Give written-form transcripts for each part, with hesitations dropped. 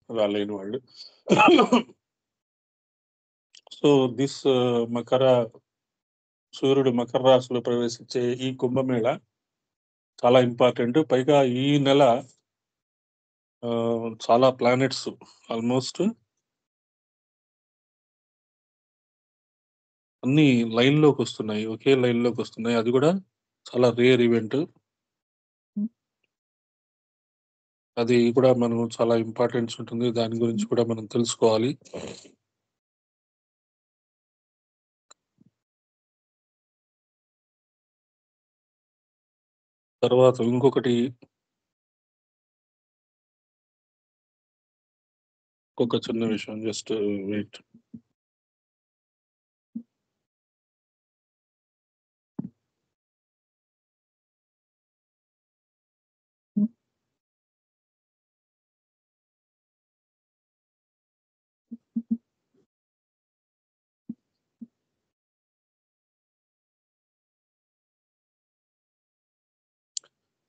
రాలేని వాళ్ళు. So this Makar సూర్యుడు మకర రాశిలో ప్రవేశించే ఈ కుంభమేళ చాలా ఇంపార్టెంట్. పైగా ఈ నెల చాలా ప్లానెట్స్ ఆల్మోస్ట్ అన్ని లైన్‌లోకి వస్తున్నాయి. ఒకే లైన్‌లోకి వస్తున్నాయి. అది కూడా చాలా రేర్ ఈవెంట్. అది కూడా మనం చాలా ఇంపార్టెన్స్ ఉంటుంది. దాని గురించి కూడా మనం తెలుసుకోవాలి. తర్వాత ఇంకొకటి ఒక చిన్న విషయం, జస్ట్ వెయిట్.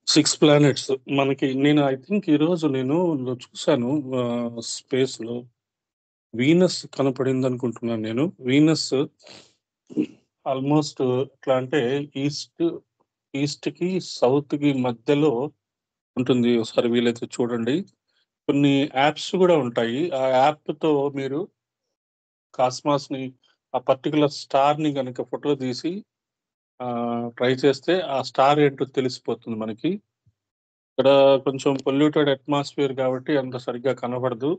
సిక్స్ ప్లానెట్స్ మనకి, నేను ఐ థింక్ ఈరోజు నేను చూశాను స్పేస్లో వీనస్ కనపడింది అనుకుంటున్నాను. నేను వీనస్ ఆల్మోస్ట్ ఎట్లా అంటే ఈస్ట్ కి సౌత్ కి మధ్యలో ఉంటుంది. ఒకసారి వీలైతే చూడండి. కొన్ని యాప్స్ కూడా ఉంటాయి. ఆ యాప్ తో మీరు కాస్మాస్ ని, ఆ పర్టికులర్ స్టార్ ని కనుక ఫోటో తీసి ట్రై చేస్తే ఆ స్టార్ ఏంటో తెలిసిపోతుంది మనకి. ఇక్కడ కొంచెం పొల్యూటెడ్ అట్మాస్ఫియర్ కాబట్టి అంత సరిగ్గా కనబడదు.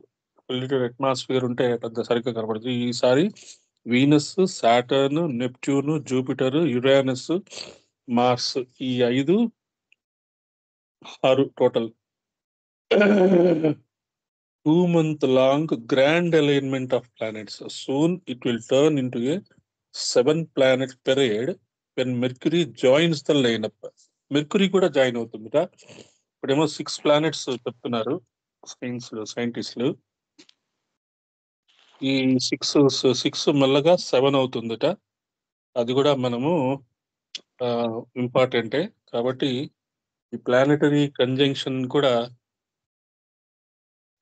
పొల్యూటెడ్ అట్మాస్ఫియర్ ఉంటే పెద్ద సరిగ్గా కనబడదు. ఈసారి Venus, Saturn, Neptune, Jupiter, Uranus, Mars ఈ 5, 6 total 2-month long grand alignment of planets. Soon it will turn into a 7-planet parade when Mercury joins the lineup. Mercury కూడా జాయిన్ అవుతుందిట. ఇప్పుడేమో 6 ప్లానెట్స్ చెప్తున్నారు సైంటిస్టులు. ఈ సిక్స్ మెల్లగా 7 అవుతుందిట. అది కూడా మనము ఇంపార్టెంటే. కాబట్టి ఈ ప్లానెటరీ కంజంక్షన్ కూడా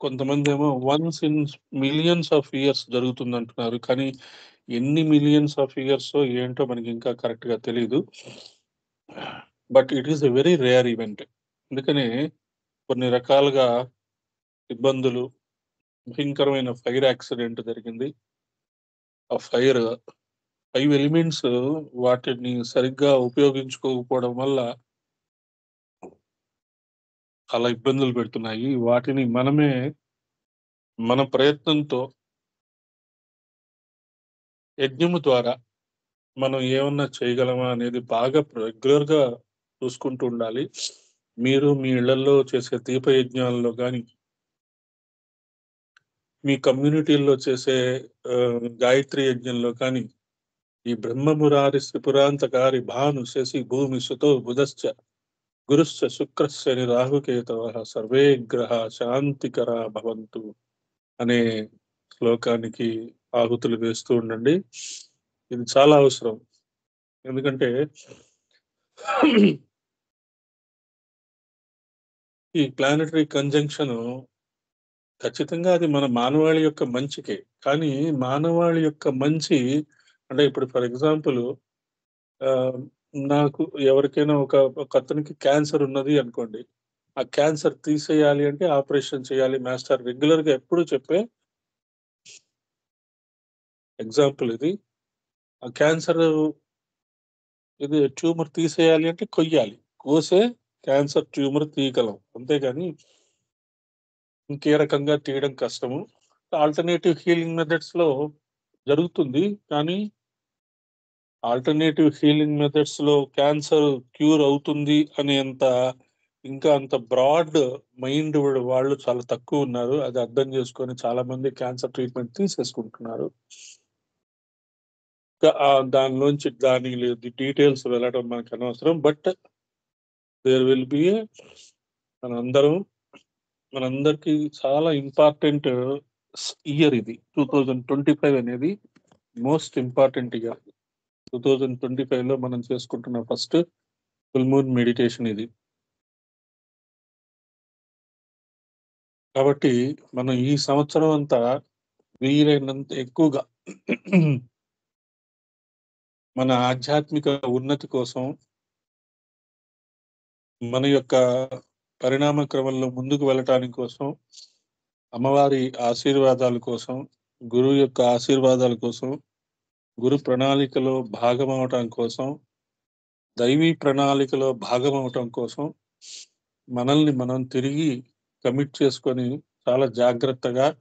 కొంతమంది ఏమో once in millions of years జరుగుతుంది అంటున్నారు. కానీ ఎన్ని మిలియన్స్ ఆఫ్ ఇయర్స్ ఏంటో మనకి ఇంకా కరెక్ట్ గా తెలియదు. But it is a very rare event. అందుకనే కొన్ని రకాలుగా ఇబ్బందులు, భయంకరమైన ఫైర్ యాక్సిడెంట్ జరిగింది. ఆ 5 ఎలిమెంట్స్ వాటిని సరిగ్గా ఉపయోగించుకోకపోవడం వల్ల చాలా ఇబ్బందులు పెడుతున్నాయి. వాటిని మనమే మన ప్రయత్నంతో యజ్ఞము ద్వారా మనం ఏమన్నా చేయగలమా అనేది బాగా రెగ్యులర్ గా చూసుకుంటూ ఉండాలి. మీరు మీ ఇళ్లలో చేసే దీపయజ్ఞాలలో కానీ, మీ కమ్యూనిటీల్లో చేసే గాయత్రి యజ్ఞంలో కానీ, ఈ బ్రహ్మమురారి త్రిపురాంతకారి భాను శశి భూమి సుతో బుధశ్చ గురుశ్చ శుక్రశ్చని రాహుకేతవ సర్వే గ్రహ శాంతికర భవంతు అనే శ్లోకానికి ఆహుతులు వేస్తూ ఉండండి. ఇది చాలా అవసరం. ఎందుకంటే ఈ ప్లానెటరీ కంజంక్షన్ ఖచ్చితంగా అది మన మానవాళి యొక్క మంచికే. కానీ మానవాళి యొక్క మంచి అంటే ఇప్పుడు ఫర్ ఎగ్జాంపుల్ నాకు ఎవరికైనా ఒక అతనికి క్యాన్సర్ ఉన్నది అనుకోండి. ఆ క్యాన్సర్ తీసేయాలి అంటే ఆపరేషన్ చేయాలి మాస్టర్ రెగ్యులర్ గా ఎప్పుడు చెప్పే ఎగ్జాంపుల్ ఇది. ఆ క్యాన్సర్ ఇది ట్యూమర్ తీసేయాలి అంటే కొయ్యాలి. కోసే క్యాన్సర్ ట్యూమర్ తీయగలం. అంతేగాని ఇంకే రకంగా తీయడం కష్టము. ఆల్టర్నేటివ్ హీలింగ్ మెథడ్స్ లో జరుగుతుంది. కానీ ఆల్టర్నేటివ్ హీలింగ్ మెథడ్స్ లో క్యాన్సర్ క్యూర్ అవుతుంది అనేంత ఇంకా అంత బ్రాడ్ మైండ్ వాళ్ళు చాలా తక్కువ ఉన్నారు. అది అర్థం చేసుకొని చాలా మంది క్యాన్సర్ ట్రీట్మెంట్ తీసేసుకుంటున్నారు. దానిలోంచి దాని డీటెయిల్స్ వెళ్ళడం మనకు అనవసరం. బట్ దేర్ విల్ బి మనందరం మనందరికి చాలా ఇంపార్టెంట్ ఇయర్ ఇది. 2025 అనేది మోస్ట్ ఇంపార్టెంట్ ఇయర్. 2025 లో మనం చేసుకుంటున్న ఫస్ట్ ఫుల్ మూన్ మెడిటేషన్ ఇది. కాబట్టి మనం ఈ సంవత్సరం అంతా వీలైనంత ఎక్కువగా మన ఆధ్యాత్మిక ఉన్నతి కోసం, మన యొక్క పరిణామ క్రమంలో ముందుకు వెళ్ళటానికి కోసం, అమ్మవారి ఆశీర్వాదాల కోసం, గురువు యొక్క ఆశీర్వాదాల కోసం, గురు ప్రణాళికలో భాగమవటం కోసం, దైవీ ప్రణాళికలో భాగమవటం కోసం మనల్ని మనం తిరిగి కమిట్ చేసుకొని చాలా జాగ్రత్తగా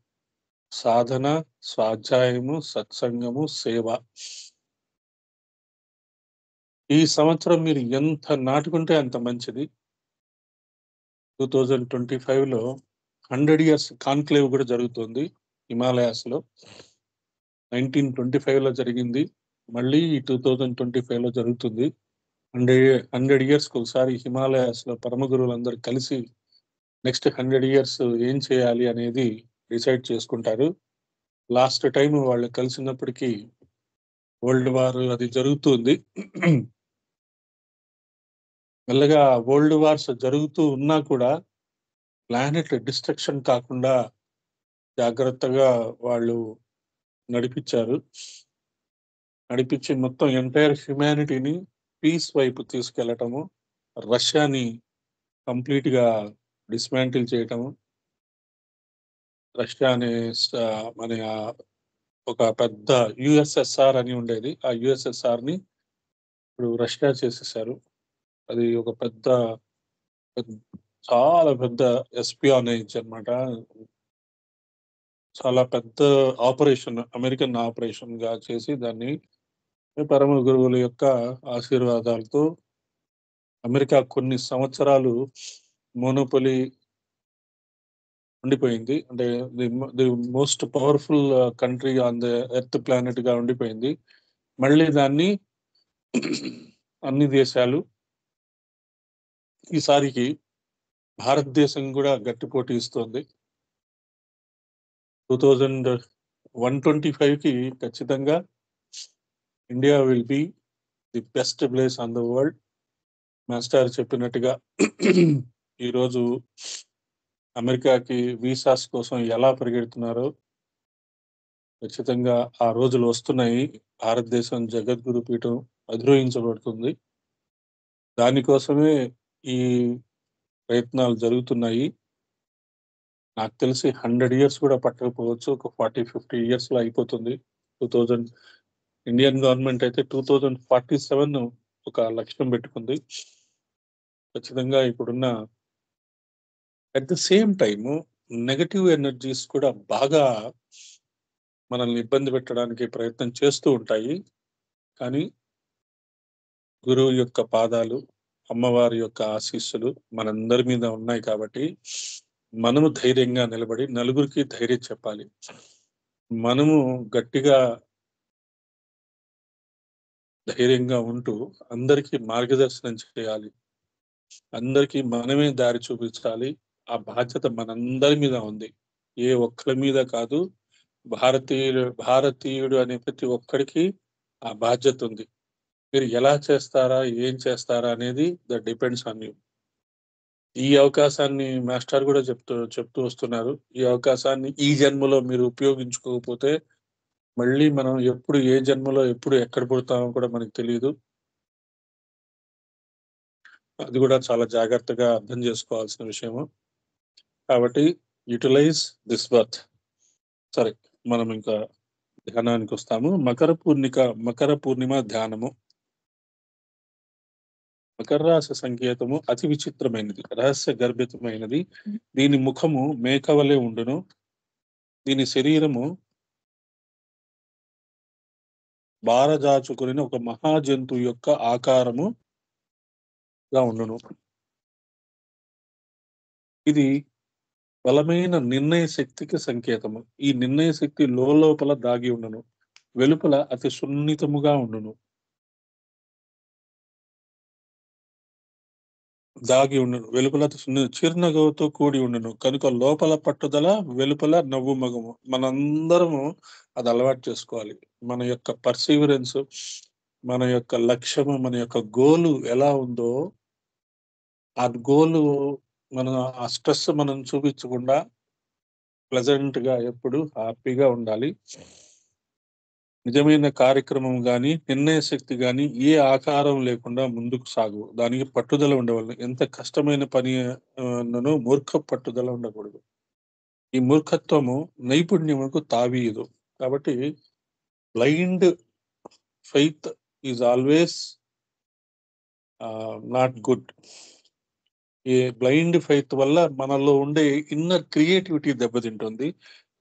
సాధన, స్వాధ్యాయము, సత్సంగము, సేవ. ఈ సంవత్సరం మీరు ఎంత నాటుకుంటే అంత మంచిది. 2025లో 100 ఇయర్స్ కాన్క్లేవ్ కూడా జరుగుతుంది హిమాలయాస్‌లో. 1925లో జరిగింది. మళ్ళీ 2025లో జరుగుతుంది. 100 ఇయర్స్‌కి ఒకసారి హిమాలయాస్‌లో పరమ గురువులందరూ కలిసి నెక్స్ట్ 100 ఇయర్స్ ఏం చేయాలి అనేది డిసైడ్ చేసుకుంటారు. లాస్ట్ టైమ్ వాళ్ళు కలిసినప్పటికీ వరల్డ్ వార్ అది జరుగుతుంది. మెల్లగా వరల్డ్ వార్స్ జరుగుతూ ఉన్నా కూడా ప్లానెట్ డిస్ట్రక్షన్ కాకుండా జాగ్రత్తగా వాళ్ళు నడిపించారు. నడిపించి మొత్తం ఎంటైర్ హ్యుమానిటీని పీస్ వైపు తీసుకెళ్లటము, రష్యాని కంప్లీట్‌గా డిస్మాంటిల్ చేయటము, రష్యా అనే మన ఒక పెద్ద యుఎస్ఎస్ఆర్ అని ఉండేది. ఆ యుఎస్ఎస్ఆర్‌ని ఇప్పుడు రష్యా చేసేసారు. అది ఒక పెద్ చాలా పెద్ద ఎస్పియానేజ్ అన్నమాట. చాలా పెద్ద ఆపరేషన్, అమెరికన్ ఆపరేషన్‌గా చేసి దాన్ని పరమ గురువుల యొక్క ఆశీర్వాదాలతో అమెరికా కొన్ని సంవత్సరాలు మోనోపొలీ ఉండిపోయింది. అంటే the most powerful country on the earth ప్లానెట్‌గా ఉండిపోయింది. మళ్ళీ దాన్ని అన్ని దేశాలు ఈసారికి భారతదేశం గూడా గట్టి పోటీ ఇస్తోంది. 2125కి ఖచ్చితంగా India will be the best place on the world. Master చెప్పినట్టుగా ఈరోజు అమెరికాకి వీసాస్ కోసం ఎలా పరిగెడుతున్నారో ఖచ్చితంగా ఆ రోజులు వస్తున్నాయి. భారతదేశం జగద్గురు పీఠం అధిరోహించబడుతుంది. దానికోసమే ఈ ప్రయత్నాలు జరుగుతున్నాయి. నాకు తెలిసి 100 ఇయర్స్ కూడా పట్టకపోవచ్చు. ఒక 40, 50 ఇయర్స్‌లో అయిపోతుంది. 2000 ఇండియన్ గవర్నమెంట్ అయితే 2047 ఒక లక్ష్యం పెట్టుకుంది. ఖచ్చితంగా ఇప్పుడున్న at the same time negative energies కూడా బాగా మనల్ని ఇబ్బంది పెట్టడానికి ప్రయత్నం చేస్తూ ఉంటాయి. కానీ గురువు యొక్క పాదాలు, అమ్మవారి యొక్క ఆశీస్సులు మనందరి మీద ఉన్నాయి కాబట్టి, మనము ధైర్యంగా నిలబడి నలుగురికి ధైర్యం చెప్పాలి. మనము గట్టిగా ధైర్యంగా ఉంటూ అందరికీ మార్గదర్శనం చేయాలి. అందరికీ మనమే దారి చూపించాలి. ఆ బాధ్యత మనందరి మీద ఉంది. ఏ ఒక్కరి మీద కాదు. భారతీయుడు అనే ప్రతి ఒక్కడికి ఆ బాధ్యత ఉంది. మీరు ఎలా చేస్తారా? ఏం చేస్తారా? అనేది దట్ డిపెండ్స్ ఆన్ యూ. ఈ అవకాశాన్ని మాస్టర్ గూడా చెప్తూ వస్తున్నారు. ఈ అవకాశాన్ని ఈ జన్మలో మీరు ఉపయోగించుకోకపోతే, మళ్ళీ మనం ఎప్పుడు ఏ జన్మలో ఎప్పుడు ఎక్కడ పుడతామో కూడా మనకు తెలీదు. అది గూడా చాలా జాగ్రత్తగా అర్థం జేసుకోవాల్సిన విషయము. కాబట్టి యుటిలైజ్ దిస్ బర్త్. సరే, మనం ఇంకా ధ్యానానికొస్తాము. మకర పూర్ణిమ ధ్యానము. మకర రాశి సంకేతము అతి విచిత్రమైనది. రహస్య గర్భితమైనది. దీని ముఖము మేక వలె ఉండును. దీని శరీరము బారజాచుకొనిన ఒక మహా జంతువు యొక్క ఆకారముగా ఉండును. ఇది బలమైన నిర్ణయ శక్తికి సంకేతము. ఈ నిర్ణయ శక్తి లోపల దాగి ఉండును. వెలుపల అతి సున్నితముగా ఉండును. దాగి ఉండును. వెలుపల అతి చిరునగవుతో కూడి ఉండును. కనుక లోపల పట్టుదల, వెలుపల నవ్వు మొగము. మనందరము అది అలవాటు చేసుకోవాలి. మన యొక్క పర్సీవరెన్స్, మన యొక్క లక్ష్యము, మన యొక్క గోలు ఎలా ఉందో, ఆ గోలు మనం ఆ స్ట్రెస్ మనం చూపించకుండా ప్లెజెంట్‌గా ఎప్పుడు హ్యాపీగా ఉండాలి. నిజమైన కార్యక్రమం గాని, నిర్ణయ శక్తి గాని ఏ ఆకారం లేకుండా ముందుకు సాగవు. దానికి పట్టుదల ఉండవలెను. ఎంత కష్టమైన పని నను మూర్ఖ పట్టుదల ఉండకూడదు. ఈ మూర్ఖత్వము నైపుణ్యమునకు తావీయదు. కాబట్టి blind faith is always not good. ఈ బ్లైండ్ ఫెయిత్ వల్ల మనలో ఉండే ఇన్నర్ క్రియేటివిటీ దెబ్బతింటుంది.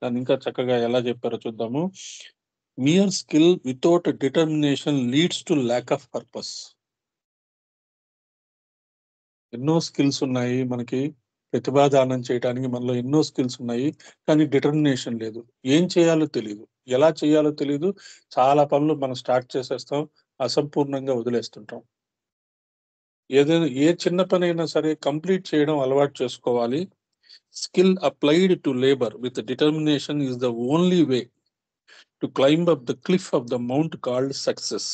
దాన్ని ఇంకా చక్కగా ఎలా చెప్పారో చూద్దాము. Mere skill without determination leads to lack of purpose. ఎన్నో స్కిల్స్ ఉన్నాయి మనకి. ప్రతిభాదానం చేయడానికి మనలో ఎన్నో స్కిల్స్ ఉన్నాయి. కానీ డిటర్మినేషన్ లేదు. ఏం చేయాలో తెలీదు. ఎలా చేయాలో తెలీదు. చాలా పనులు మనం స్టార్ట్ చేసేస్తాం. అసంపూర్ణంగా వదిలేస్తుంటాం. ఏదైనా ఏ చిన్న పనైనా సరే కంప్లీట్ చేయడం అలవాటు చేసుకోవాలి. Skill applied to labour with determination is the only way to climb up the cliff of the mount called success.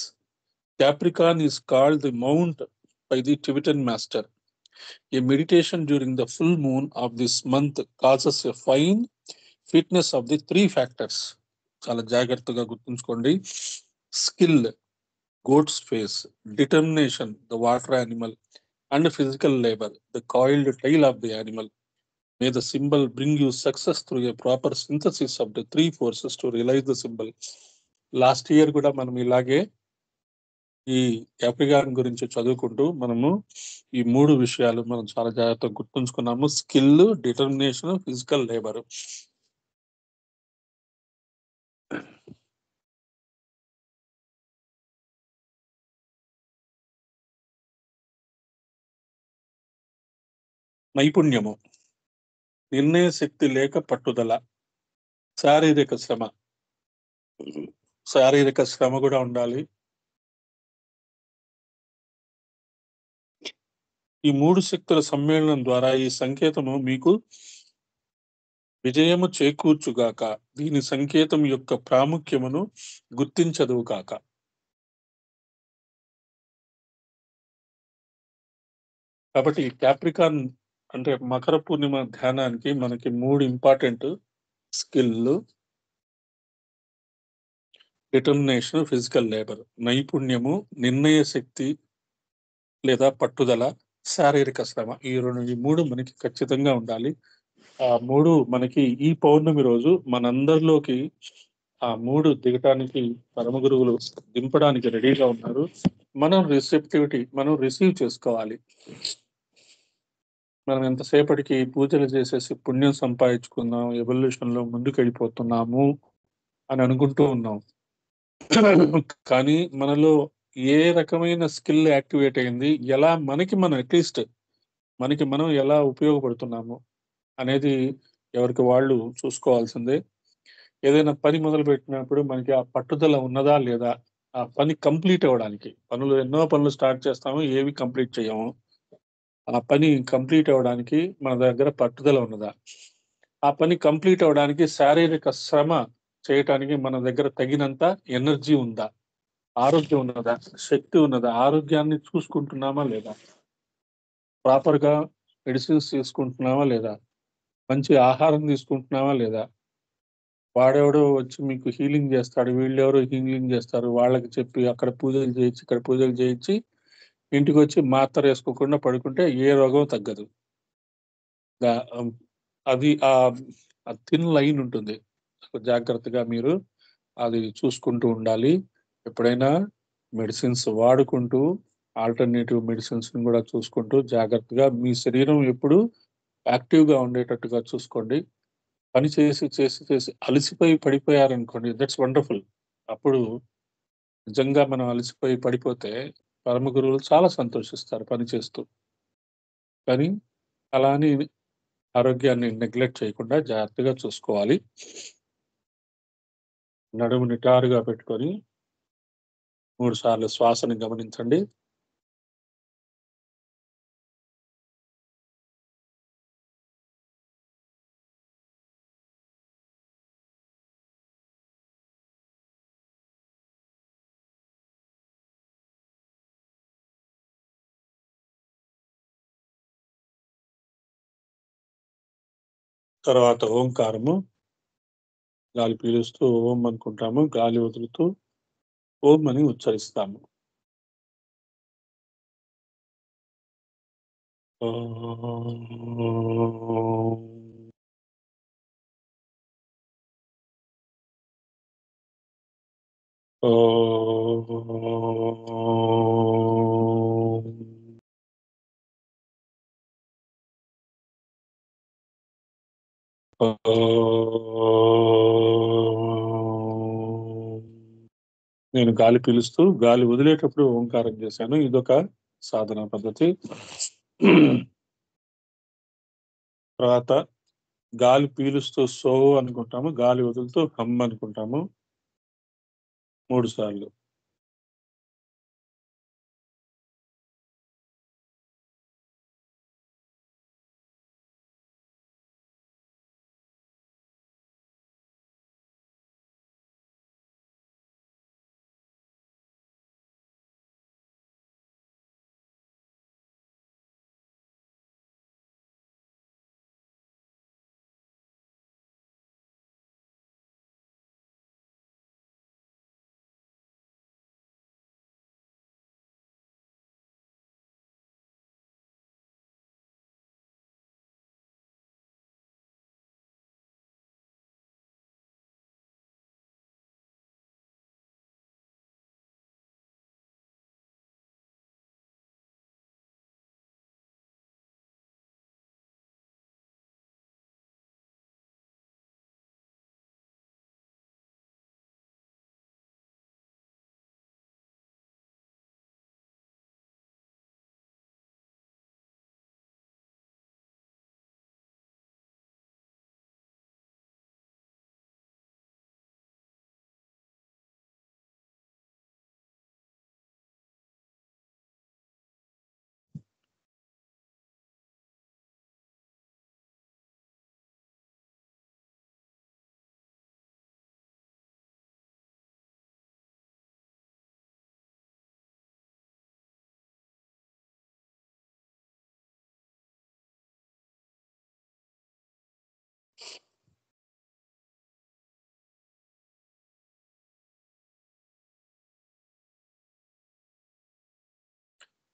Capricorn is called the mount by the Tibetan master. A meditation during the full moon of this month causes a fine fitness of the three factors. చాలా జాగ్రత్తగా గుర్తుంచుకోండి. Skill, goat's face, determination, the water animal, and physical labour, the coiled tail of the animal. May the symbol bring you success through a proper synthesis of the three forces to realise the symbol. Last year కూడా మనం ఇలాగే ఈ Capricorn గురించి చదువుకుంటూ మనము ఈ 3 విషయాలు మనం చాలా జాగ్రత్తగా గుర్తుంచుకున్నాము. Skill, determination, physical labour. నైపుణ్యము, నిర్ణయ శక్తి లేక పట్టుదల, శారీరక శ్రమ. శారీరక శ్రమ కూడా ఉండాలి. ఈ 3 శక్తుల సమ్మేళనం ద్వారా ఈ సంకేతము మీకు విజయము చేకూర్చుగాక. దీని సంకేతం యొక్క ప్రాముఖ్యమును గుర్తించదువు కాక. కాబట్టి క్యాప్రికార్న్ అంటే మకర పూర్ణిమ ధ్యానానికి మనకి 3 important: skill, determination, physical labour. నైపుణ్యము, నిర్ణయ శక్తి లేదా పట్టుదల, శారీరక శ్రమ. ఈ 3 మనకి ఖచ్చితంగా ఉండాలి. ఆ 3 మనకి ఈ పౌర్ణమి రోజు మనందరిలోకి ఆ 3 దిగటానికి పరమ గురువులు దింపడానికి రెడీగా ఉన్నారు. మనం మనం రిసీవ్ చేసుకోవాలి. మనం ఎంతసేపటికి పూజలు చేసేసి పుణ్యం సంపాదించుకుందాం, ఎవల్యూషన్ లో ముందుకు వెళ్ళిపోతున్నాము అని అనుకుంటూ ఉన్నాం. కానీ మనలో ఏ రకమైన స్కిల్ యాక్టివేట్ అయింది, ఎలా మనం అట్లీస్ట్ మనకి మనం ఎలా ఉపయోగపడుతున్నాము అనేది ఎవరికి వాళ్ళు చూసుకోవాల్సిందే. ఏదైనా పని మొదలు పెట్టినప్పుడు మనకి ఆ పట్టుదల ఉన్నదా లేదా, ఆ పని కంప్లీట్ అవ్వడానికి. ఎన్నో పనులు స్టార్ట్ చేస్తాము, ఏవి కంప్లీట్ చేయము. ఆ పని కంప్లీట్ అవ్వడానికి మన దగ్గర పట్టుదల ఉన్నదా, ఆ పని కంప్లీట్ అవ్వడానికి శారీరక శ్రమ చేయటానికి మన దగ్గర తగినంత ఎనర్జీ ఉందా, ఆరోగ్యం ఉన్నదా, శక్తి ఉన్నదా, ఆరోగ్యాన్ని చూసుకుంటున్నామా లేదా, ప్రాపర్ గా మెడిసిన్స్ తీసుకుంటున్నామా లేదా, మంచి ఆహారం తీసుకుంటున్నామా లేదా. వాడెవడో వచ్చి మీకు హీలింగ్ చేస్తాడు, వీళ్ళెవరో హీలింగ్ చేస్తారు, వాళ్ళకి చెప్పి అక్కడ పూజలు చేయించి ఇక్కడ పూజలు చేయించి ఇంటికి వచ్చి మాత్ర వేసుకోకుండా పడుకుంటే ఏ రోగం తగ్గదు. ఉమ్, అది ఆ థిన్ లైన్ ఉంటుంది. జాగ్రత్తగా మీరు అది చూసుకుంటూ ఉండాలి. ఎప్పుడైనా మెడిసిన్స్ వాడుకుంటూ ఆల్టర్నేటివ్ మెడిసిన్స్ కూడా చూసుకుంటూ జాగ్రత్తగా మీ శరీరం ఎప్పుడు యాక్టివ్గా ఉండేటట్టుగా చూసుకోండి. పని చేసి చేసి చేసి అలసిపోయి పడిపోయారనుకోండి, దట్స్ వండర్ఫుల్. అప్పుడు నిజంగా మనం అలసిపోయి పడిపోతే పరమ గురువులు చాలా సంతోషిస్తారు పని చేస్తూ. కానీ అలా అని ఆరోగ్యాన్ని నెగ్లెక్ట్ చేయకుండా జాగ్రత్తగా చూసుకోవాలి. నడుము నిటారుగా పెట్టుకొని 3 సార్లు శ్వాసని గమనించండి. తర్వాత ఓంకారము. గాలి పీలుస్తూ ఓం అనుకుంటాము. గాలి వదులుతూ ఓం అని ఉచ్చరిస్తాము. ఓం. ఓం. ఓం. నేను గాలి పీలుస్తూ, గాలి వదిలేటప్పుడు ఓంకారం చేశాను. ఇదొక సాధనా పద్ధతి. తర్వాత గాలి పీలుస్తూ సో అనుకుంటాము. గాలి వదులుతూ హమ్ అనుకుంటాము 3 సార్లు.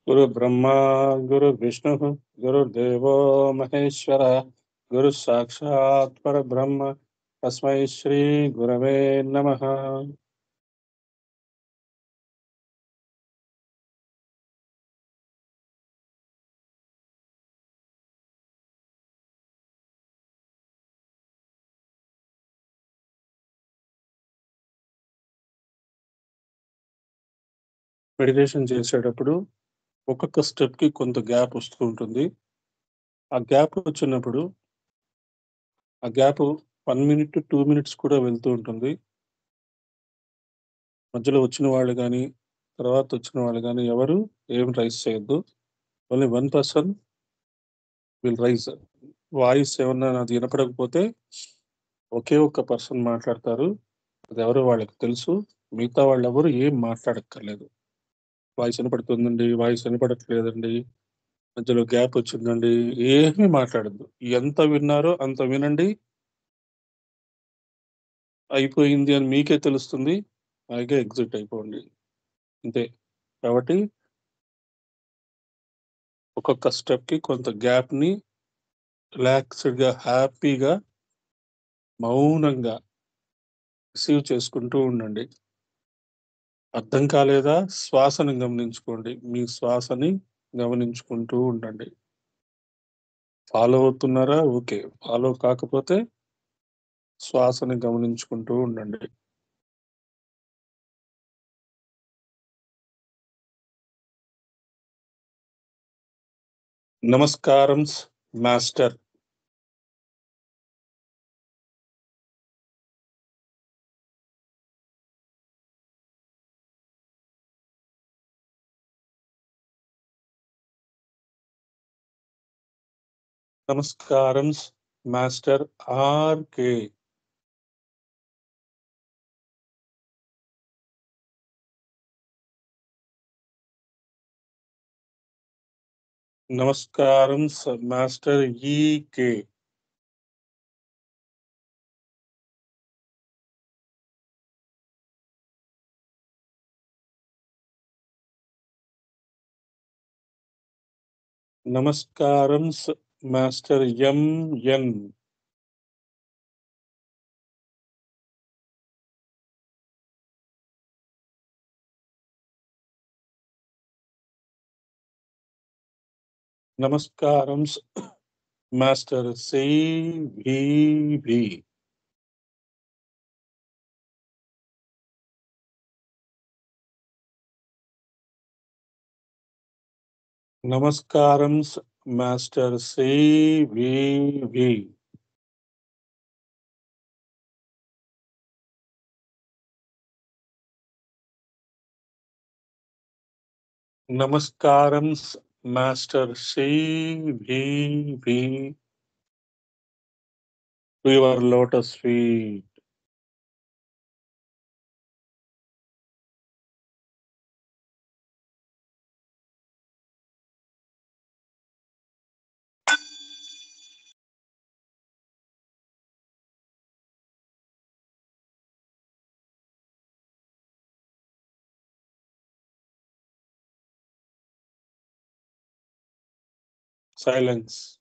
గురు బ్రహ్మ, గురు విష్ణు, గురుర్దేవో మహేశ్వర, గురు సాక్షాత్ పరబ్రహ్మ, తస్మై శ్రీ గురవే నమః. మెడిటేషన్ చేసేటప్పుడు ఒక్కొక్క స్టెప్‌కి కొంత గ్యాప్ వస్తూ ఉంటుంది. ఆ గ్యాప్ వచ్చినప్పుడు ఆ గ్యాప్ 1 మినిట్, 2 మినిట్స్ కూడా వెళ్తూ ఉంటుంది. మధ్యలో వచ్చిన వాళ్ళు గాని, తర్వాత వచ్చిన వాళ్ళు గాని ఎవరు ఏమి రైజ్ చేయొద్దు. Only one person will raise. Voice ఏమన్నా నాది వినపడకపోతే ఒకే ఒక్క పర్సన్ మాట్లాడతారు. అదెవరో వాళ్ళకి తెలుసు. మిగతా వాళ్ళెవరు ఏం మాట్లాడక్కర్లేదు. వాయిస్ వినపడుతుందండి, వాయిస్ వినపడట్లేదండి, మధ్యలో గ్యాప్ వచ్చిందండి, ఏమీ మాట్లాడొద్దు. ఎంత విన్నారో అంత వినండి. అయిపోయింది అని మీకే తెలుస్తుంది. అలాగే ఎగ్జిట్ అయిపోండి. అంతే. కాబట్టి ఒక్కొక్క స్టెప్‌కి కొంత గ్యాప్‌ని రిలాక్స్‌డ్‌గా, హ్యాపీగా, మౌనంగా రిసీవ్ చేసుకుంటూ ఉండండి. అర్థం కాలేదా? శ్వాసని గమనించుకోండి. మీ శ్వాసని గమనించుకుంటూ ఉండండి. ఫాలో అవుతున్నారా? ఓకే. ఫాలో కాకపోతే శ్వాసని గమనించుకుంటూ ఉండండి. నమస్కారం మాస్టర్. నమస్కారం మాస్టర్ ఆర్‌కే. నమస్కారం మాస్టర్ ఈకే. నమస్కారం మాస్టర్ ఎం. నమస్కారం మాస్టర్ సివివి. నమస్కారం మాస్టర్ సివివి. నమస్కారం master CVV. To your lotus feet. Silence.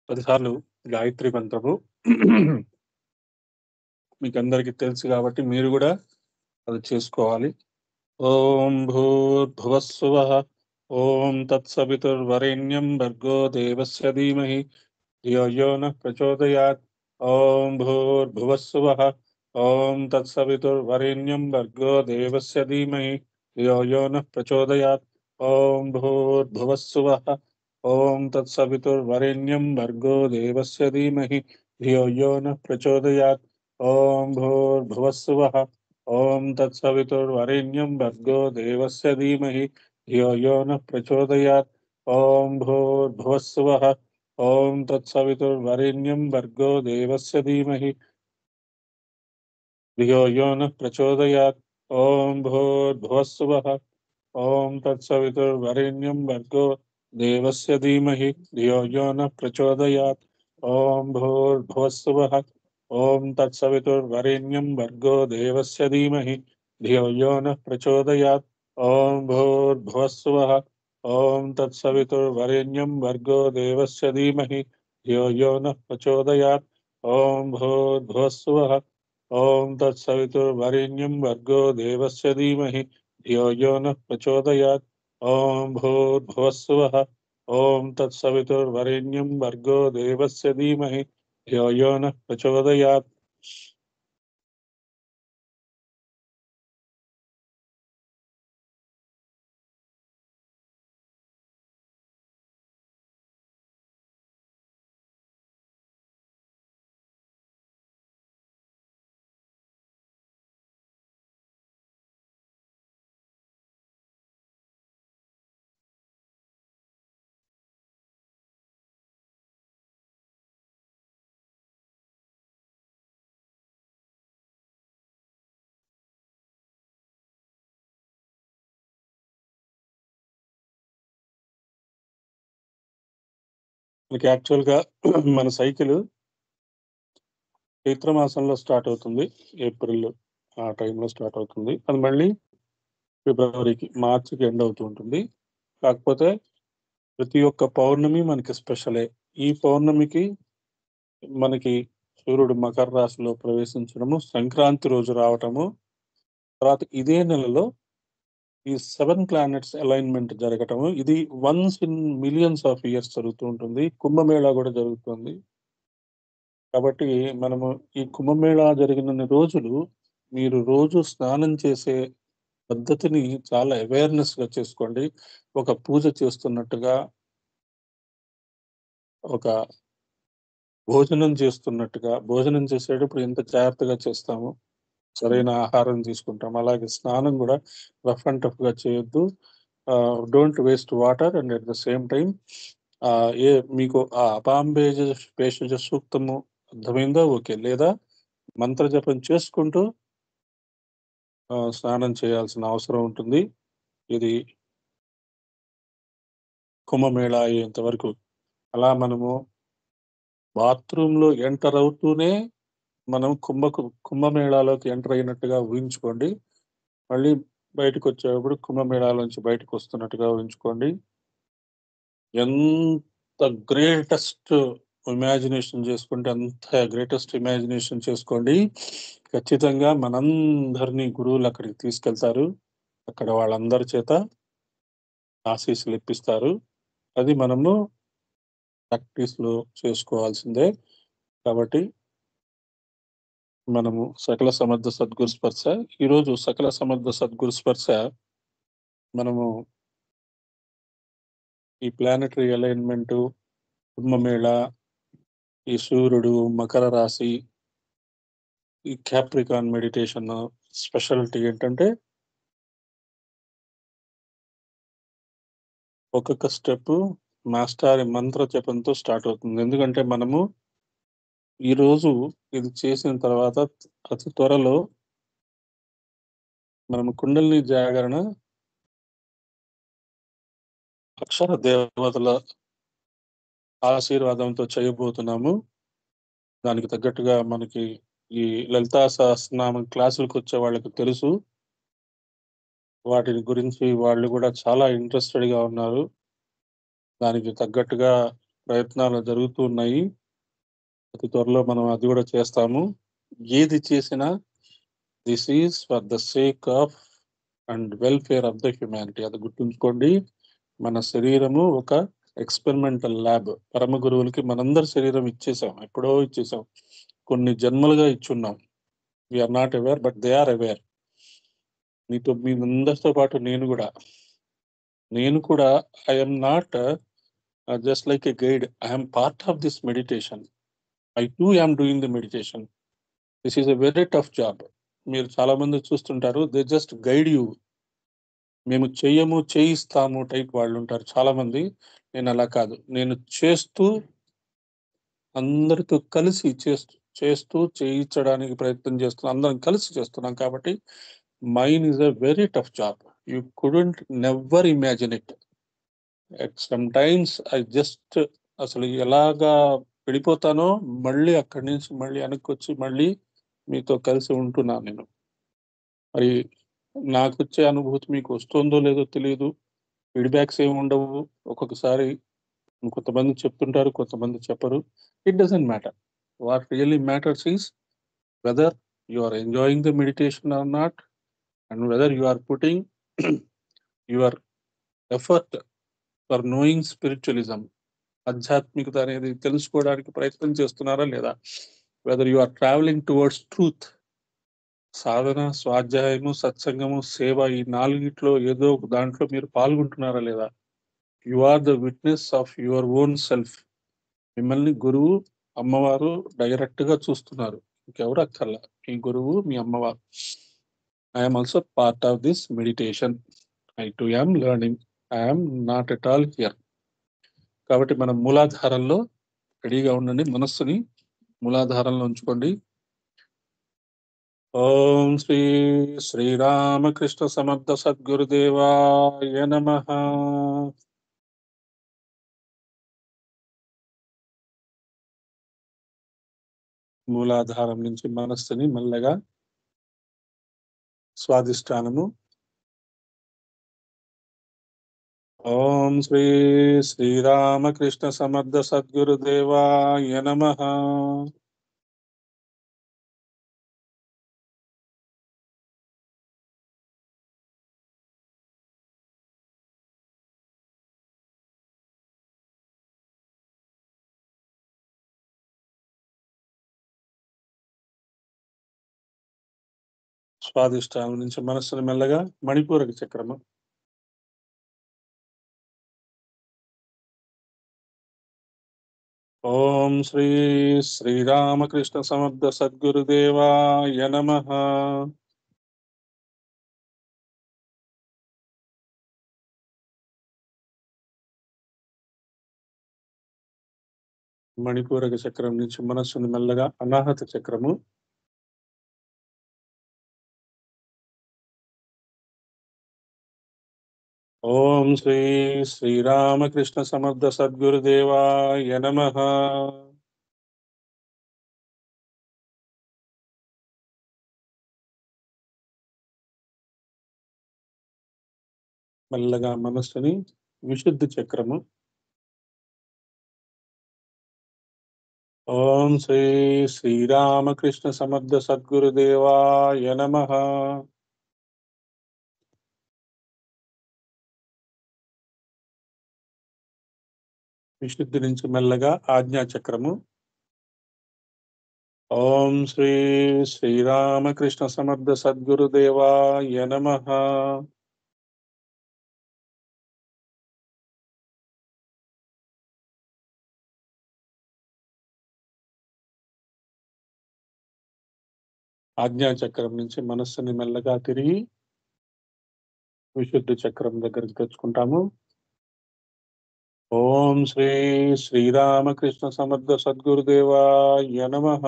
10 సార్లు గాయత్రి మంత్రము మీకందరికీ తెలుసు కాబట్టి మీరు కూడా అది చేసుకోవాలి. ఓం భూర్భువస్సువః ఓం తత్సవితుర్వరేణ్యం భర్గో దేవస్య ధీమహి ధియో యో నః ప్రచోదయాత్. ఓం భూర్భువస్సువః ఓం తత్సవితుర్వరేణ్యం భర్గో దేవస్య ధీమహి ధియో యో నః ప్రచోదయాత్. ఓం భూర్భువస్సువః ఓం తత్సవితుర్వరేణ్యం భర్గో దేవస్య ధీమహి ధియో యో నః ప్రచోదయాత్. ఓం భూర్భువస్సువః ఓం తత్సవితుర్వరేణ్యం భర్గో దేవస్య ధీమహి ధియో యో నః ప్రచోదయాత్. ఓం భూర్భువస్సువః ఓం తత్సవితుర్వరేణ్యం భర్గో దేవస్య ధీమహి ధియో యో నః ప్రచోదయాత్. ఓం భూర్భువస్సువః ఓం తత్సవితుర్వరేణ్యం భర్గో దేవస్య ధీమహి ధియో యో నః ప్రచోదయాత్. ఓం భూర్భువస్సువః ఓం తత్సవితుర్వరేణ్యం భర్గో దేవస్య ధీమహి ధియో యో నః ప్రచోదయాత్. ఓం భూర్భువస్సువః ఓం తత్సవితుర్వరేణ్యం భర్గో దేవస్య ధీమహి ధియో యో నః ప్రచోదయాత్. ఓం భూర్భువస్సువః ఓం తత్సవితుర్వరేణ్యం భర్గో దేవస్య ధీమహి ధియో యో నః ప్రచోదయాత్. ఓం భూర్భువస్సువః ఓం తత్సవితుర్వరేణ్యం భర్గో దేవస్య ధీమహి ధియో యో నః ప్రచోదయాత్. మనకి యాక్చువల్గా మన సైకిల్ చైత్రమాసంలో స్టార్ట్ అవుతుంది, ఏప్రిల్ ఆ టైంలో స్టార్ట్ అవుతుంది. అది మళ్ళీ ఫిబ్రవరికి మార్చికి ఎండ్ అవుతూ ఉంటుంది. కాకపోతే ప్రతి ఒక్క పౌర్ణమి మనకి స్పెషలే. ఈ పౌర్ణమికి మనకి సూర్యుడు మకర రాశిలో ప్రవేశించడము, సంక్రాంతి రోజు రావటము, తర్వాత ఇదే నెలలో ఈ 7 ప్లానెట్స్ అలైన్మెంట్ జరగటము. ఇది once in millions of years జరుగుతూ ఉంటుంది. కుంభమేళా కూడా జరుగుతుంది. కాబట్టి మనము ఈ కుంభమేళా జరిగినన్ని రోజులు మీరు రోజు స్నానం చేసే పద్ధతిని చాలా అవేర్నెస్గా చేసుకోండి. ఒక పూజ చేస్తున్నట్టుగా, ఒక భోజనం చేస్తున్నట్టుగా, భోజనం చేసేటప్పుడు ఎంత జాగ్రత్తగా చేస్తాము, సరైన ఆహారం తీసుకుంటాం, అలాగే స్నానం కూడా రఫ్ అండ్ టఫ్గా చేయొద్దు. Don't waste water and at the same time ఏ మీకు ఆ అపాంబేజ భేషజ సూక్తము అర్థమైందో ఓకే, లేదా మంత్ర జపం చేసుకుంటూ స్నానం చేయాల్సిన అవసరం ఉంటుంది. ఇది కుంభమేళా అయ్యేంత వరకు. అలా మనము బాత్రూంలో ఎంటర్ అవుతూనే మనం కుంభమేళాలోకి ఎంటర్ అయినట్టుగా ఊహించుకోండి. మళ్ళీ బయటకు వచ్చేటప్పుడు కుంభమేళాలోంచి బయటకు వస్తున్నట్టుగా ఊహించుకోండి. ఎంత గ్రేటెస్ట్ ఇమాజినేషన్ చేసుకుంటే అంత గ్రేటెస్ట్ ఇమాజినేషన్ చేసుకోండి. ఖచ్చితంగా మనందరినీ గురువులు అక్కడికి తీసుకెళ్తారు. అక్కడ వాళ్ళందరి చేత ఆశీస్సులు ఇప్పిస్తారు. అది మనము ప్రాక్టీస్లో చేసుకోవాల్సిందే. కాబట్టి మనము సకల సమర్థ సద్గురు స్పర్శ, ఈరోజు సకల సమర్థ సద్గురు స్పర్శ మనము ఈ ప్లానెటరీ అలైన్మెంట్, కుంభమేళ, ఈ సూర్యుడు, మకర రాశి, ఈ క్యాప్రికాన్ మెడిటేషన్ స్పెషాలిటీ ఏంటంటే ఒక్కొక్క స్టెప్ మాస్టర్ మంత్ర జపంతో స్టార్ట్ అవుతుంది. ఎందుకంటే మనము ఈరోజు ఇది చేసిన తర్వాత అతి త్వరలో మనము కుండలిని జాగరణ అక్షర దేవతల ఆశీర్వాదంతో చేయబోతున్నాము. దానికి తగ్గట్టుగా మనకి ఈ లలితా సహస్రనామం క్లాసులకు వచ్చే వాళ్ళకి తెలుసు. వాటిని గురించి వాళ్ళు కూడా చాలా ఇంట్రెస్టెడ్గా ఉన్నారు. దానికి తగ్గట్టుగా ప్రయత్నాలు జరుగుతూ ఉన్నాయి. అతి త్వరలో మనం అది కూడా చేస్తాము. ఏది చేసినా this is for the sake of and welfare of the humanity. అది గుర్తుంచుకోండి. మన శరీరము ఒక ఎక్స్పెరిమెంటల్ ల్యాబ్. పరమ గురువులకి మనందరి శరీరం ఇచ్చేసాం, ఎప్పుడో ఇచ్చేసాం. కొన్ని జన్మలుగా ఇచ్చున్నాం. We are not aware, but they are aware. మీ అందరితో పాటు నేను కూడా I'm not just like a guide. I'm part of this meditation. I too am doing the meditation. This is a very tough job. మీరు చాలా మంది చూస్తుంటారు, దే జస్ట్ గైడ్ యూ. మేము చెయ్యము, చేయిస్తాము టైప్ వాళ్ళు ఉంటారు చాలా మంది. నేను అలా కాదు. నేను చేస్తూ అందరితో కలిసి చేస్తూ చేయించడానికి ప్రయత్నం చేస్తున్నాం. అందరం కలిసి చేస్తున్నాం కాబట్టి mine is a very tough job. You couldn't never imagine it. Sometimes I just అసలు ఎలాగా వెళ్ళిపోతానో, మళ్ళీ అక్కడి నుంచి మళ్ళీ వెనక్కి వచ్చి మళ్ళీ మీతో కలిసి ఉంటున్నాను నేను. మరి నాకు వచ్చే అనుభూతి మీకు వస్తుందో లేదో తెలియదు. ఫీడ్బ్యాక్స్ ఏమి ఉండవు. ఒక్కొక్కసారి కొంతమంది చెప్తుంటారు, కొంతమంది చెప్పరు. It doesn't matter. What really matters is whether you are enjoying the meditation or not, and whether you are putting your effort for knowing spiritualism. ఆధ్యాత్మికత అనేది తెలుసుకోవడానికి ప్రయత్నం చేస్తున్నారా లేదా? Whether you are travelling towards truth. సాధన, స్వాధ్యాయము, సత్సంగము, సేవ, ఈ నాలుగిట్లో ఏదో ఒక దాంట్లో మీరు పాల్గొంటున్నారా లేదా? You are the witness of your own self. మిమ్మల్ని గురువు, అమ్మవారు డైరెక్ట్ గా చూస్తున్నారు. ఇంకెవరు అక్కర్లా. మీ గురువు, మీ అమ్మవారు. I'm also part of this meditation. I to yam learning. I'm not at all here. కాబట్టి మనం మూలాధారంలో రెడీగా ఉండండి. మనస్సుని మూలాధారంలో ఉంచుకోండి. ఓం శ్రీ శ్రీరామకృష్ణ సమర్థ సద్గురుదేవాయ నమః. మూలాధారం నుంచి మనస్సుని మెల్లగా స్వాదిష్టానము. ఓం శ్రీ శ్రీరామకృష్ణ సమర్థ సద్గురుదేవాయ నమః. స్వాదిష్టానం నుంచి మనస్సుని మెల్లగా మణిపూరక చక్రము. ఓం శ్రీ శ్రీరామకృష్ణ సమర్థ సద్గురుదేవాయ నమః. మణిపూరక చక్రం నుంచి మనస్సుని మెల్లగా అనాహత చక్రము. ఓం శ్రీ శ్రీరామకృష్ణ సమర్థ సద్గురుదేవాయ నమః. మెల్లగా మనస్సుని విశుద్ధి చక్రము. ఓం శ్రీ శ్రీరామకృష్ణ సమర్థ సద్గురుదేవాయ నమః. విశుద్ధి నుంచి మెల్లగా ఆజ్ఞా చక్రము. ఓం శ్రీ శ్రీరామకృష్ణ సమర్థ సద్గురుదేవాయ నమః. ఆజ్ఞా చక్రం నుంచి మనస్సుని మెల్లగా తిరిగి విశుద్ధి చక్రం దగ్గరికి తెచ్చుకుంటాము. ఓం శ్రీ శ్రీరామకృష్ణ సమర్థ సద్గురుదేవాయ నమః.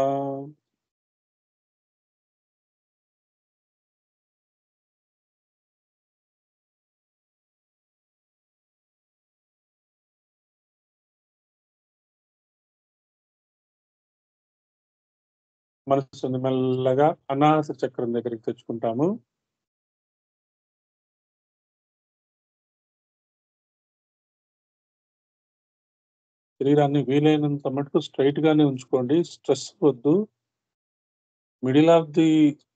మనస్సుని మెల్లగా అనాహత చక్రం దగ్గరికి తెచ్చుకుంటాము. శరీరాన్ని వీలైనంత మటుకు స్ట్రెయిట్‌గానే ఉంచుకోండి. స్ట్రెస్ వద్దు. మిడిల్ ఆఫ్ ది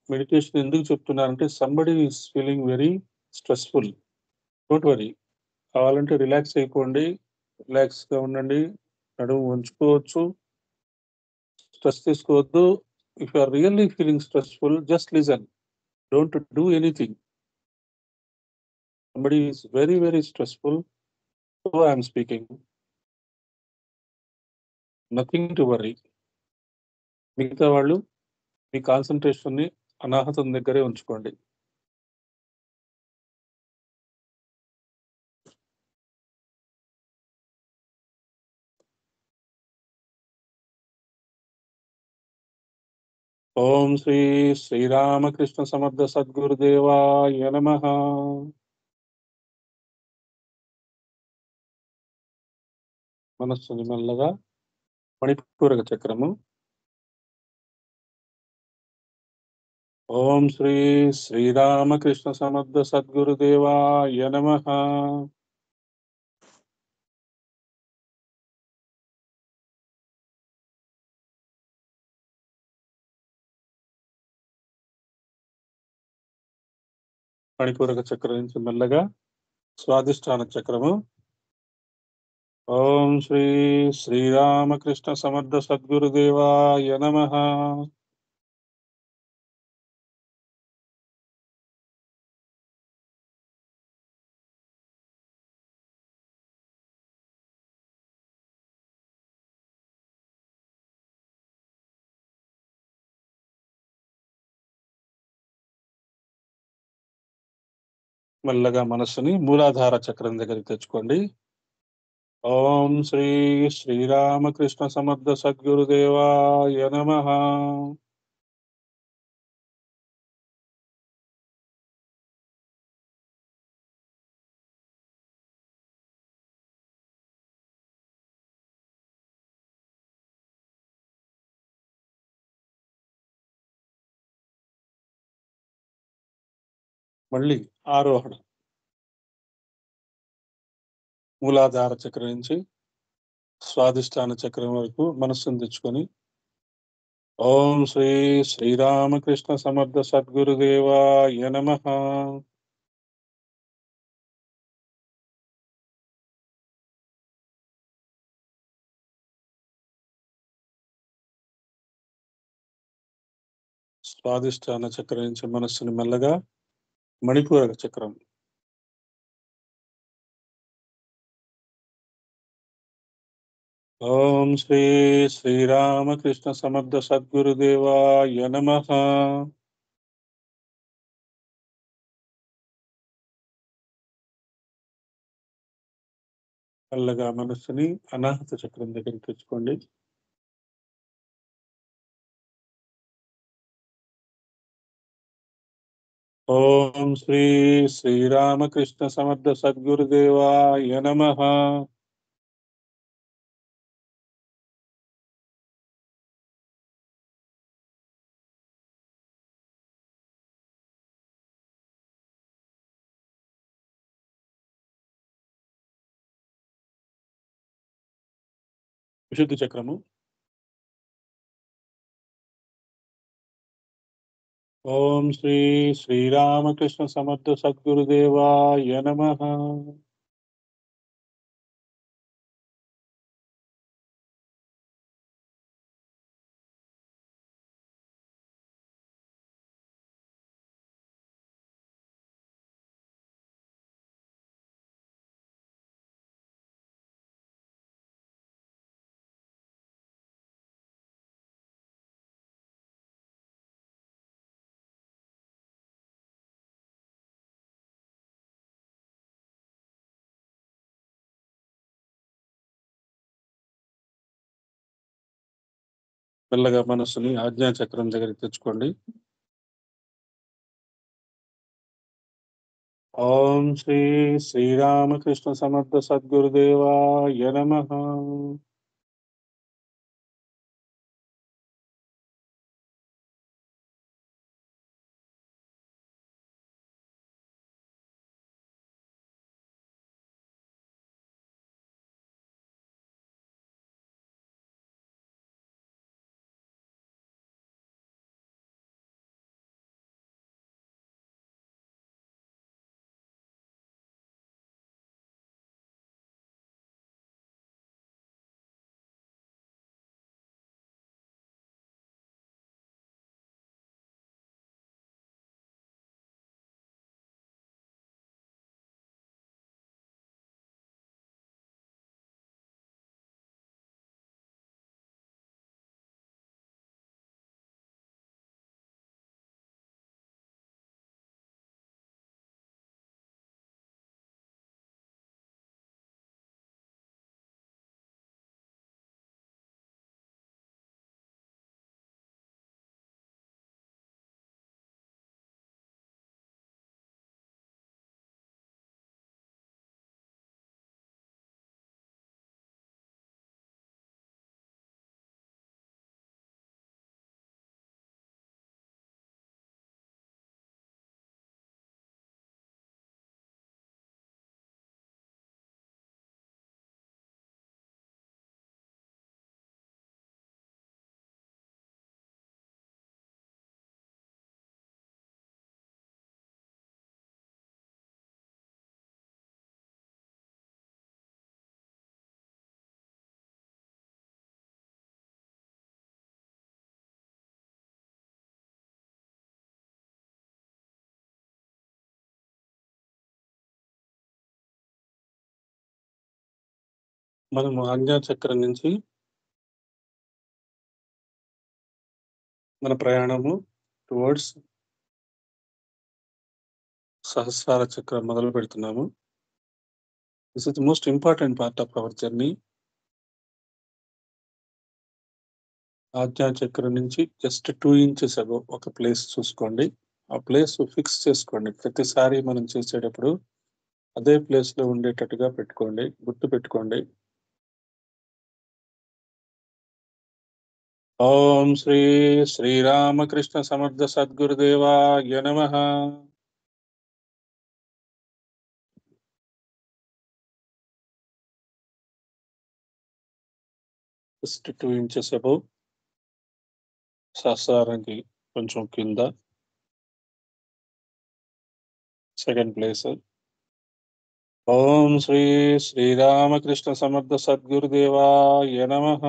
మెడిటేషన్ ఎందుకు చెప్తున్నానంటే somebody is feeling very stressful. Don't worry. కావాలంటే రిలాక్స్ అయిపోండి. రిలాక్స్‌గా ఉండండి. నడుము వంచుకోవచ్చు. స్ట్రెస్ తీసుకోవద్దు. If you are really feeling stressful just listen. Don't do anything. Somebody is very, very stressful. So I am speaking. Nothing to worry. మిగతా వాళ్ళు మీ కాన్సంట్రేషన్‌ని అనాహతం దగ్గరే ఉంచుకోండి. ఓం శ్రీ శ్రీరామకృష్ణ సమర్థ సద్గురుదేవాయ నమః. మనస్సుని మెల్లగా మణిపూరక చక్రము. ఓం శ్రీ శ్రీరామకృష్ణ సమర్థ సద్గురుదేవాయ నమః. మణిపూరక చక్రం నుంచి మెల్లగా స్వాదిష్టాన చక్రము. ఓం శ్రీ శ్రీరామకృష్ణ సమర్థ సద్గురుదేవాయ నమః. మెల్లగా మనస్సుని మూలాధార చక్రం దగ్గరికి తెచ్చుకోండి. ఓం శ్రీ శ్రీరామకృష్ణ సమర్థ సద్గురుదేవాయ నమః. మళ్ళీ ఆరోహణ. మూలాధార చక్రం నుంచి స్వాదిష్టాన చక్రం వరకు మనస్సును తెచ్చుకొని ఓం శ్రీ శ్రీరామకృష్ణ సమర్థ సద్గురుదేవాయ నమః. స్వాదిష్టాన చక్రం నుంచి మనస్సుని మెల్లగా మణిపూరక చక్రం. ఓం శ్రీ శ్రీరామకృష్ణ సమర్థ సద్గురుదేవాయ నమః. మెల్లగా మనస్సుని అనాహత చక్రం దగ్గరికి తెచ్చుకోండి. ఓం శ్రీ శ్రీరామకృష్ణ సమర్థ సద్గురుదేవాయ నమః. విశుద్ధి చక్రము. ఓం శ్రీ శ్రీరామకృష్ణ సమర్థ సద్గురుదేవాయ నమః. మెల్లగా మనస్సుని ఆజ్ఞా చక్రం దగ్గరికి తెచ్చుకోండి. ఓం శ్రీ శ్రీరామకృష్ణ సమర్థ సద్గురుదేవాయ నమః. మనము ఆజ్ఞాచక్రం నుంచి మన ప్రయాణము టువర్డ్స్ సహస్రార చక్రం మొదలు పెడుతున్నాము. This is the most important part of our journey. ఆజ్ఞాచక్రం నుంచి జస్ట్ 2 ఇంచెస్ అబోవ్ ఒక ప్లేస్ చూసుకోండి. ఆ ప్లేస్ ఫిక్స్ చేసుకోండి. ప్రతిసారి మనం చేసేటప్పుడు అదే ప్లేస్‌లో ఉండేటట్టుగా పెట్టుకోండి. గుర్తుపెట్టుకోండి. ఓం శ్రీ శ్రీరామకృష్ణ సమర్థ సద్గురుదేవాయ నమః. జస్ట్ 2 ఇంచెస్ అబోవ్ సహస్రారానికి కొంచెం కింద సెకండ్ ప్లేస్. ఓం శ్రీ శ్రీరామకృష్ణ సమర్థ సద్గురుదేవాయ నమః.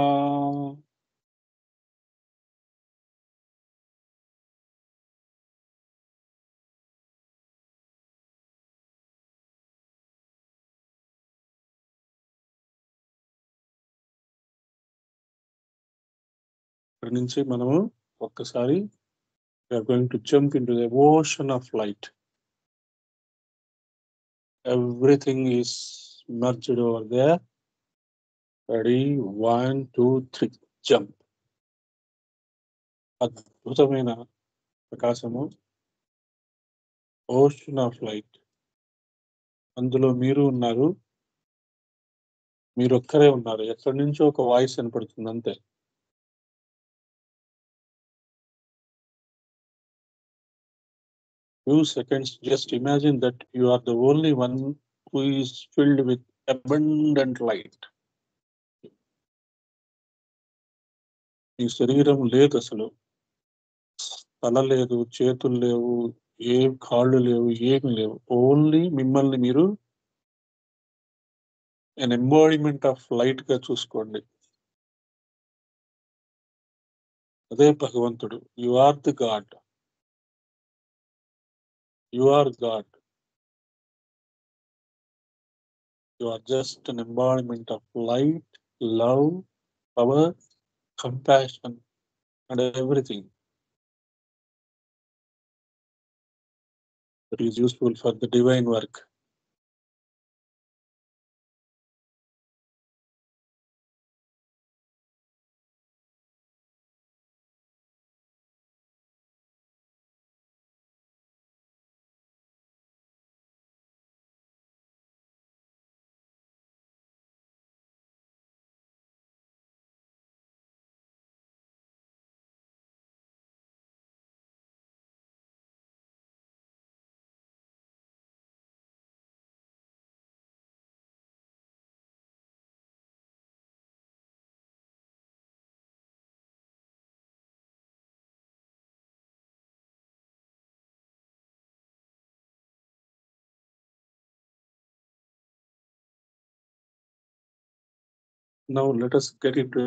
ఇక్కడి నుంచి మనము ఒక్కసారి we are going to jump into the ocean of light. Everything is merged over there. Ready? 1, 2, 3. Jump. అద్భుతమైన ప్రకాశము, ఓషన్ ఆఫ్ లైట్. అందులో మీరు ఉన్నారు. మీరొక్కరే ఉన్నారు. ఎక్కడి నుంచో ఒక వాయిస్ వినపడుతుంది అంతే. Few seconds, just imagine that you are the only one who is filled with abundant light. ఈ శరీరం లేదు అసలు. తల లేదు, చేతులు లేవు, కాళ్ళు లేవు, ఏమి లేవు. ఓన్లీ మిమ్మల్ని మీరు ఎన్ ఎంబాడిమెంట్ ఆఫ్ లైట్ గా చూసుకోండి. అదే భగవంతుడు. You are the God. You are God. You are just an embodiment of light, love, power, compassion and everything that is useful for the divine work. Now let us get into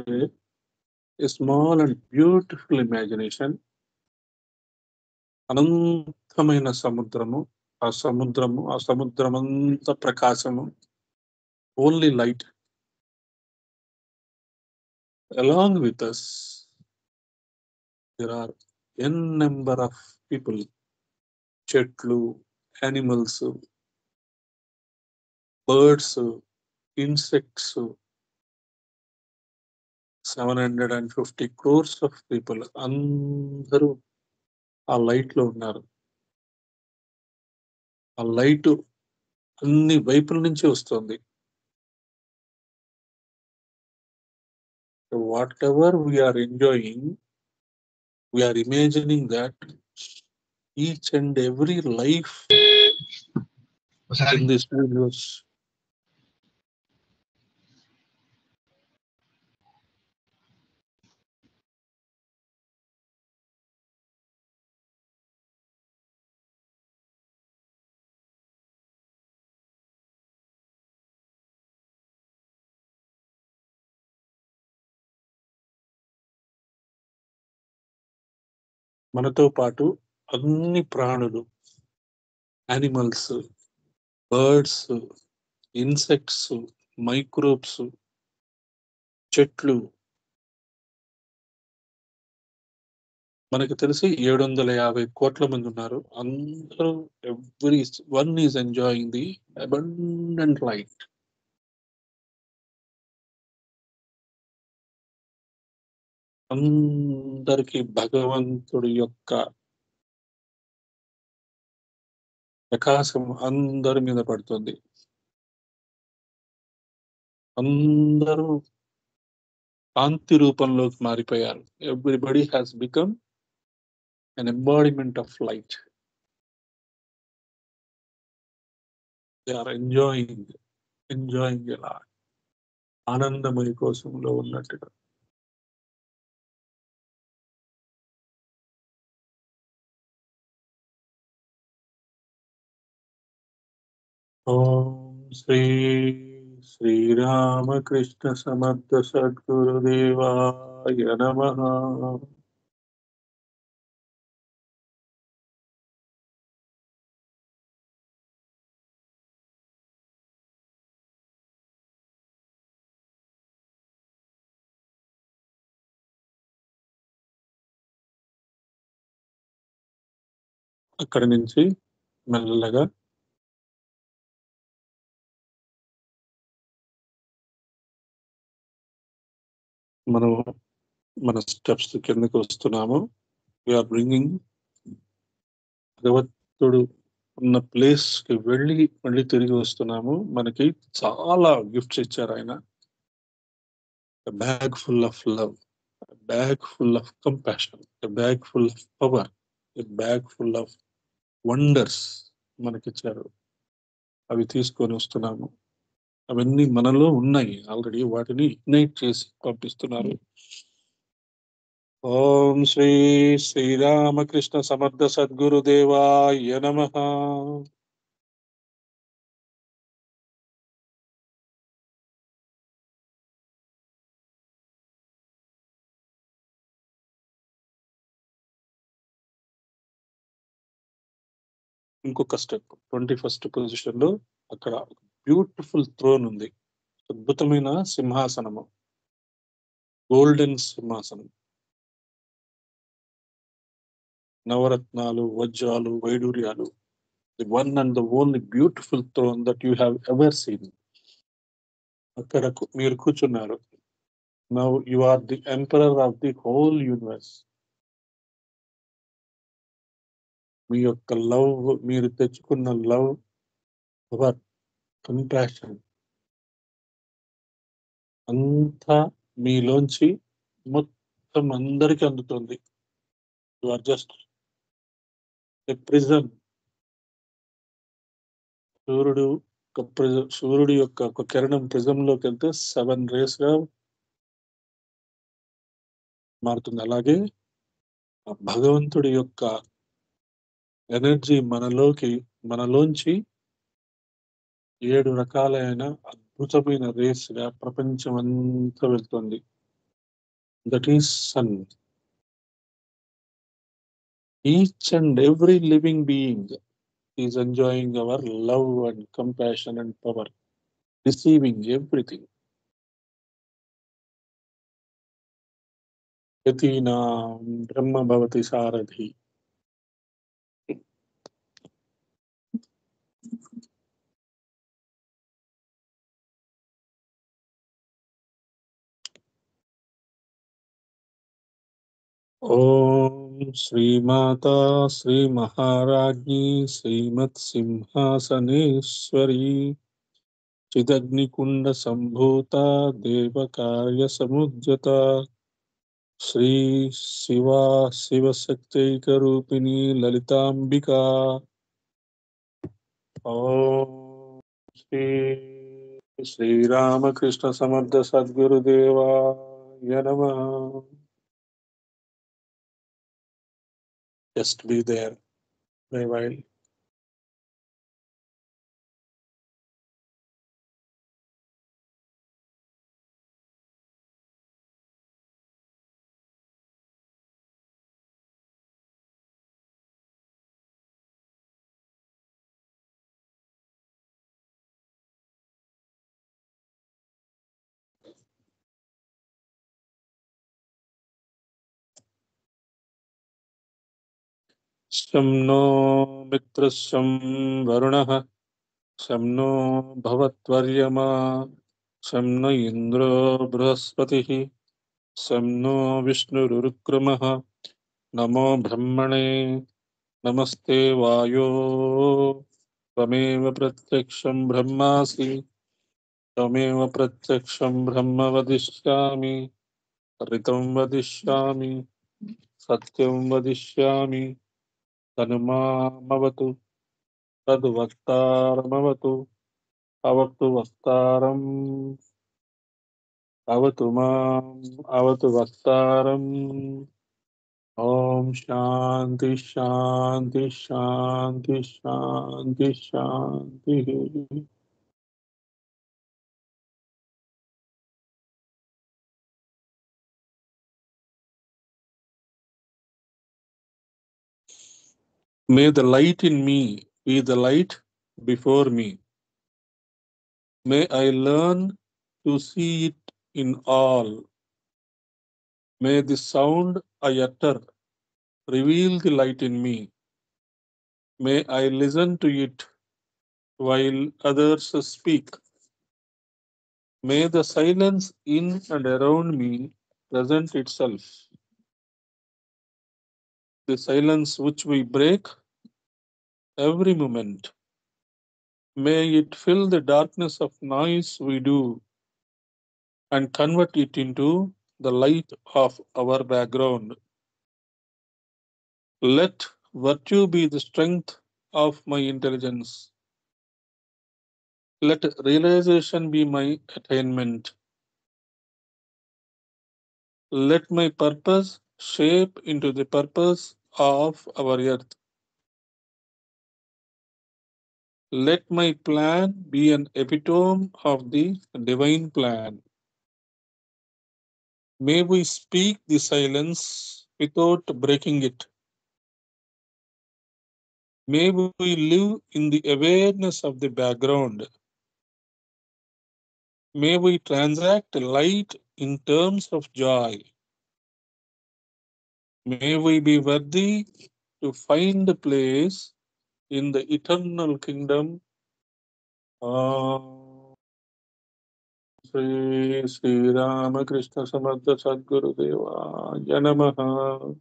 a small and beautiful imagination. అనంతమైన సముద్రము, ఆ సముద్రమంతా ప్రకాశము, only light. Along with us there are n number of people, చెట్లు, animals, birds, insects, 750 crores of people. అందరూ ఆ light లో ఉన్నారు. ఆ light అన్ని వైపుల నుంచి వస్తుంది. Whatever we're enjoying, we're imagining that each and every life in this universe మనతో పాటు అన్ని ప్రాణులు, యానిమల్స్, బర్డ్స్, ఇన్సెక్ట్స్, మైక్రోబ్స్, చెట్లు మనకు తెలిసి 750 కోట్ల మంది ఉన్నారు. అందరూ every one is enjoying the abundant light. అందరికి భగవంతుడి యొక్క ప్రకాశం అందరి మీద పడుతుంది. అందరూ కాంతి రూపంలోకి మారిపోయారు. Everybody has become an embodiment of light. They are enjoying ఎలా ఆనందమయ కోశంలో ఉన్నట్టుగా. ఓం శ్రీ శ్రీరామకృష్ణ సమర్థ సద్గురుదేవాయ నమః. అక్కడి నుంచి మెల్లగా మనం మన స్టెప్స్ కిందకి వస్తున్నాము. వీఆర్ బ్రింగింగ్ భగవంతుడు ఉన్న ప్లేస్ కి వెళ్ళి మళ్ళీ తిరిగి వస్తున్నాము. మనకి చాలా గిఫ్ట్స్ ఇచ్చారు ఆయన. Bag full of love, bag full of compassion, bag full of power, bag full of wonders మనకిచ్చారు. అవి తీసుకొని వస్తున్నాము. అవన్నీ మనలో ఉన్నాయి ఆల్రెడీ. వాటిని ఇగ్నైట్ చేసి పంపిస్తున్నారు. ఓం శ్రీ శ్రీరామకృష్ణ సమర్థ సద్గురుదేవాయ నమః. ఇంకొక స్టెప్ 21st పొజిషన్ లో అక్కడ బ్యూటిఫుల్ థ్రోన్ ఉంది. అద్భుతమైన సింహాసనము, గోల్డెన్ సింహాసనం, నవరత్నాలు, వజ్రాలు, వైడూర్యాలు. The one and the only beautiful throne that you have ever seen. అక్కడ మీరు కూర్చున్నారు. Now you are the emperor of the whole universe. మీ యొక్క లవ్, మీరు తెచ్చుకున్న లవ్, పవర్, కంపాషన్ అంతా మీలోంచి మొత్తం అందరికి అందుతుంది. You are just a prism. సూర్యుడు సూర్యుడి యొక్క ఒక కిరణం ప్రిజం లోకి వెళ్తే 7 రేస్ గా మారుతుంది. అలాగే ఆ భగవంతుడి యొక్క ఎనర్జీ మనలోంచి 7 రకాలైన అద్భుతమైన రేస్ గా ప్రపంచం అంతా వెళ్తుంది. That is sun. Each and every living being is enjoying our love and compassion and power, receiving everything. యతీనాం బ్రహ్మ భవతి సారథి. ఓం శ్రీమాతా శ్రీ మహారాజ్ఞి శ్రీమత్ సింహాసనేశ్వరి చిదగ్నికుండ సంభూత దేవకార్య సముద్యత శ్రీ శివా శివశక్తైక రూపిణి లలితాంబికా. ఓం శ్రీ శ్రీరామకృష్ణ సమర్థ సద్గురుదేవాయ నమః. Just be there for a while. शं नो मित्रः शं वरुणः शं नो भवत्वर्यमा शं न इन्द्रो बृहस्पतिः शं नो विष्णुरुक्रमः नमो ब्रह्मणे नमस्ते वायो त्वमेव प्रत्यक्षं ब्रह्मासि त्वमेव प्रत्यक्षं ब्रह्म वदिष्यामि ऋतं वदिष्यामि सत्यं वदिष्यामि तन्मामवतु तद्वक्तारमवतु अवतु वक्तारम् अवतु माम् अवतु वक्तारम् ॐ शान्ति शान्ति शान्ति शान्ति शान्तिः May the light in me be the light before me. May I learn to see it in all. May the sound I utter reveal the light in me. May I listen to it while others speak. May the silence in and around me present itself. The silence which we break every moment. May it fill the darkness of noise we do and convert it into the light of our background. Let virtue be the strength of my intelligence. Let realization be my attainment. Let my purpose shape into the purpose of our earth. Let my plan be an epitome of the divine plan. May we speak the silence without breaking it. May we live in the awareness of the background. May we transact light in terms of joy. May we be worthy to find a place in the eternal kingdom. Sri Ramakrishna Samartha Sadgurudeva Namaha.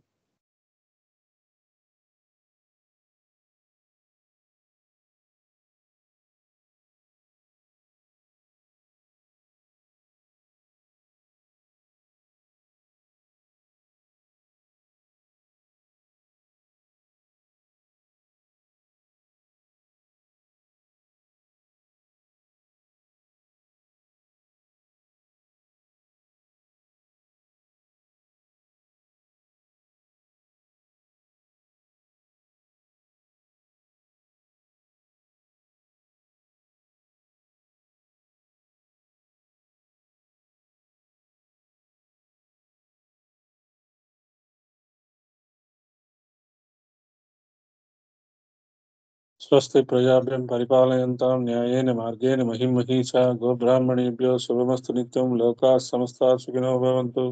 स्वस्ति प्रजाभ्यं परिपालयन्तां न्यायेन मार्गेण महिं महिषा गोब्राह्मणेभ्यो शुभमस्तु नित्यं लोकाः समस्ताः सुखिनो भवन्तु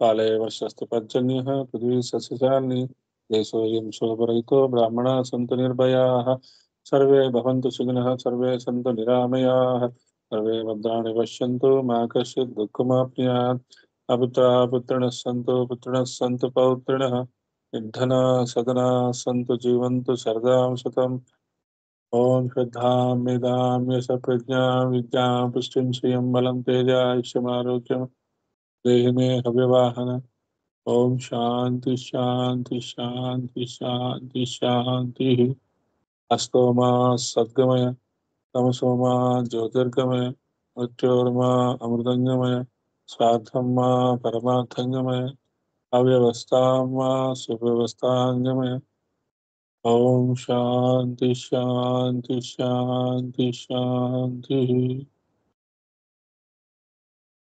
काले वर्षस्तु पर्जन्यः पृथ्वी सस्यशालिनी देशोऽयं शोभरहितो ब्राह्मणाः सन्तु निर्भयाः सर्वे भवन्तु सुखिनः सर्वे सन्तु निरामयाः सर्वे भद्राणि पश्यन्तु मा कश्चित् दुःखमाप्नुयात् अपुत्राः पुत्रिणः सन्तु पुत्रिणः सन्तु पौत्रिणः निर्धना सदना सन्तु जीवन्तु शरदां शतम् ओम श्रद्धां मेधां यशप्रज्ञां विद्यां पुष्टिं श्रियं बलं तेजायुष्यमारोग्यं देहि मे हव्यवाहन ओम शांति शांति शांति शांति शांति अस्तो मा सद्गमय तमसो मा ज्योतिर्गमय मृत्योर्मा अमृतंगमय स्वार्थं मा परमार्थंगमय अव्यवस्थां मा सुव्यवस्थांगमय ओम शांति शांति शांति शांति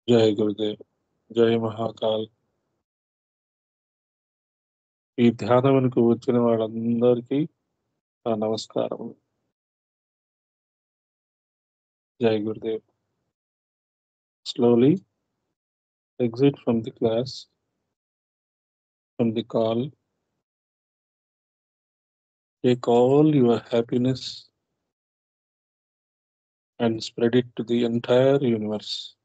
जय गुरुदेव जय महाकाल ఈ ధ్యానమునకు వచ్చిన వాళ్ళందరికీ నా నమస్కారం జై Gurudev slowly exit from the class from the call Take all your happiness and spread it to the entire universe.